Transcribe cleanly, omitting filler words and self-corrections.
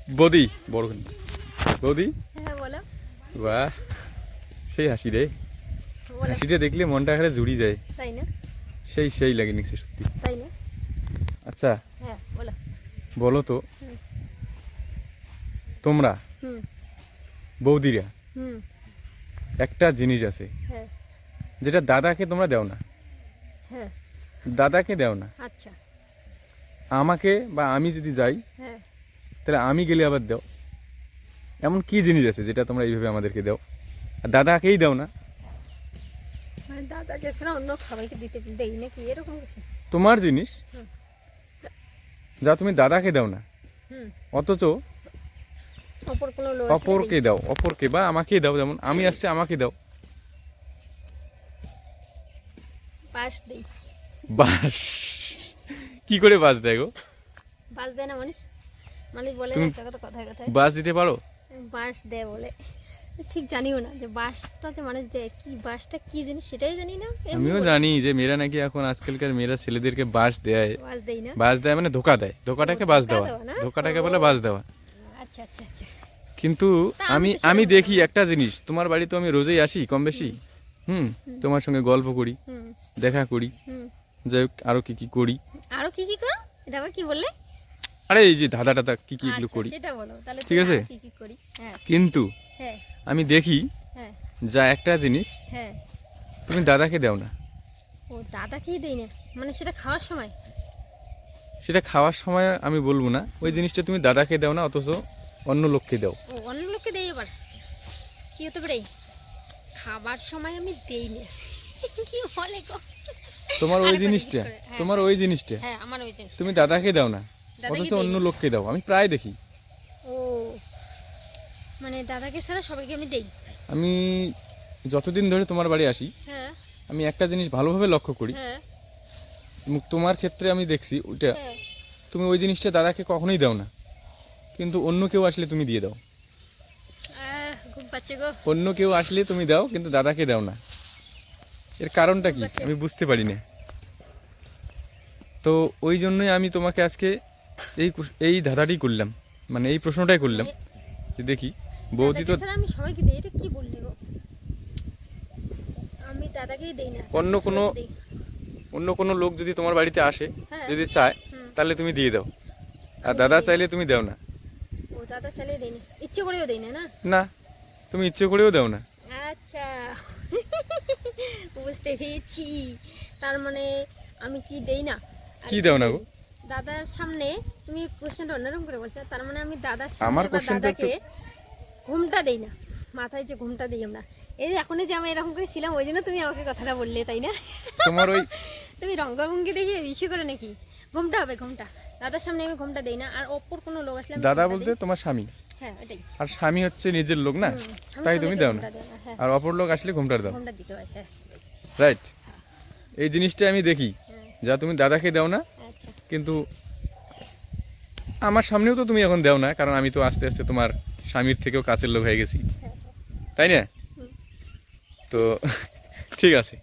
বৌদি বড় বৌদি, হ্যাঁ বলো। বাহ সেই হাসি রে, বলো। হাসিটা দেখলে মনটা এখানে জুড়ি যায়, তাই না? সেই সেই লাগে নিচ্ছে সত্যি। তাই না? আচ্ছা হ্যাঁ বলো। বলো তো, হুম। তোমরা হুম। বৌদিরা হুম। একটা জিনিস আছে হ্যাঁ। যেটা দাদাকে তোমরা দাও না, হ্যাঁ। দাদাকে দাও না, আচ্ছা। আমাকে বা আমি যদি যাই হ্যাঁ। তাহলে আমি গেলে আবার দাও। এমন কি জিনিস আছে যেটা তোমরা এইভাবে আমাদেরকে দাও আর দাদাকেই দাও না? মানে দাদাকে ছাড়া অন্য সবাইকে দিতে দেই নাকি এরকম কিছু? তোমার জিনিস হুম। যা তুমি দাদাকে দাও না, হুম। অথচ অপর কোনো লোক আসলে অপরকে দেই। দাও, অপরকে বা আমাকেই দাও। যেমন আমি আসছে আমাকে দাও। বাঁশ দেই। বাস, কি করে বাস দেয় গো? বাঁশ দেয় না মানুষ, মানুষ বলে না তুমি একটা কথা, কথায় কথায় বাস দিতে পারো? বাঁশ দেয় বলে। ঠিক জানিও না যে বাঁশটা যে মানুষ দেয়, কি বাঁশটা কি জিনিস সেটাই জানি না। এমনি আমিও বলে, জানি যে মেয়েরা নাকি এখন আজকালকার মেয়েরা ছেলেদেরকে বাস দেয়। বাঁশ দেই না। বাস দেয় মানে ধোকা দেয়, ধোকাটাকে বাস ধোঁকা দেওয়া, দেওয়া না? ধোকাটাকে ও। বলে বাস দেওয়া। আচ্ছা আচ্ছা আচ্ছা। কিন্তু তা আমি আমি তো আমি সেরকম দেখি না। একটা জিনিস, তোমার বাড়ি তো আমি রোজই আসি কম বেশি। হুম, তোমার সঙ্গে গল্প করি, হুম। দেখা করি, হুম। যাই হোক আরো কি কি করি। আরো কি কি করো এটা আবার কি বললে? আরে এই যে ধাঁধা টাদা কি কি এগুলো আচ্ছা করি। সেটা বলো তাহলে। ঠিক আছে। কি কি করি? হ্যাঁ। কিন্তু হ্যাঁ। আমি দেখি হ্যাঁ। যা একটা জিনিস হ্যাঁ। তুমি দাদাকে দাও না, ও দাদাকেই দেই না, মানে সেটা খাওয়ার সময়? সেটা খাওয়ার সময় আমি বলবো না, ওই জিনিসটা তুমি দাদাকে দাও না অথচ অন্য লোককে দাও। ও অন্য লোককে দেই আবার? কি হতে পারে? খাবার সময় আমি দেই না। কি বলে গো? তোমার ওই আরেকবার repeat জিনিসটা, করে। হ্যাঁ। তোমার ওই জিনিসটা হ্যাঁ আমার ওই জিনিস। তুমি দাদাকে দাও না দাদাকে অথচ দেই অন্য না। লোককে দাও, আমি প্রায় দেখি। ও মানে দাদাকে ছাড়া সবাইকে আমি দেই। আমি যতদিন ধরে তোমার বাড়ি আসি হ্যাঁ। আমি একটা জিনিস ভালোভাবে লক্ষ্য করি, হ্যাঁ। এবং তোমার ক্ষেত্রে আমি দেখছি ওইটা, হ্যাঁ। তুমি ওই জিনিসটা দাদাকে কখনোই দাও না, কিন্তু অন্য কেউ আসলে তুমি দিয়ে দাও। ঘুম পাচ্ছে গো। অন্য কেউ আসলে তুমি দাও কিন্তু দাদাকে দাও না, এর কারণটা কি আমি বুঝতে পারি না। তো ওই জন্যই আমি তোমাকে আজকে এই ধাঁধাটি করলাম, মানে এই প্রশ্নটাই করলাম যে দেখি বৌদি তো দাদাকে ছাড়া আমি সবাইকে দেই, এটা কি বললি গো? আমি দাদাকেই দেই না, অন্য কোনো সবাইকে দেই। অন্য কোনো লোক যদি তোমার বাড়িতে আসে, হ্যাঁ। যদি চায় হুম। তাহলে তুমি দিয়ে দাও, আর আমি দাদা দিই না। চাইলে তুমি দাও না। ও দাদা চাইলে দেই না, ইচ্ছে করেও দেই না না? না, তুমি ইচ্ছে করেও দাও না। আচ্ছা। বুঝতে পেরেছি। তার মানে আমি কি দেই না? আর কি দাও না গো? দেই? দাদার সামনে, তুমি কোশ্চেনটা অন্যরকম করে বলছো। তার মানে আমি দাদার আমার সামনে বা কোশ্চেনটা দাদাকে ঘুমটা দেই না, মাথায় যে ঘুমটা দিই আমরা। এই যে এখন যে আমি এরকম করে ছিলাম ওই জন্য তুমি আমাকে কথাটা বললে, তাই না? তোমার ওই তুমি রঙ্গভঙ্গি দেখে ইস্যু করে নাকি? ঘুমটা হবে ঘুমটা, দাদার সামনে আমি ঘুমটা দেই না। আর অপর কোনো লোক আসলে আমি দাদা ঘুমটা বলতে দিই। তোমার স্বামী, হ্যাঁ এটাই। আর স্বামী হচ্ছে নিজের লোক না, হুম, স্বামীর তাই সামনে তুমি কেউ দাও না, ঘুমটা দেয় না, হ্যাঁ। আর অপর লোক আসলে ঘুমটার দাও। ঘুমটা দিতে হয়, হ্যাঁ। রাইট, এই জিনিসটা আমি দেখি হ্যাঁ। যা তুমি দাদাকে দাও না, আচ্ছা। কিন্তু আমার সামনেও তো তুমি এখন দাও না, কারণ আমি তো আস্তে আস্তে তোমার স্বামীর থেকেও কাছের লোক হয়ে গেছি, হ্যাঁ। তাই না? হুম। তো ঠিক আছে।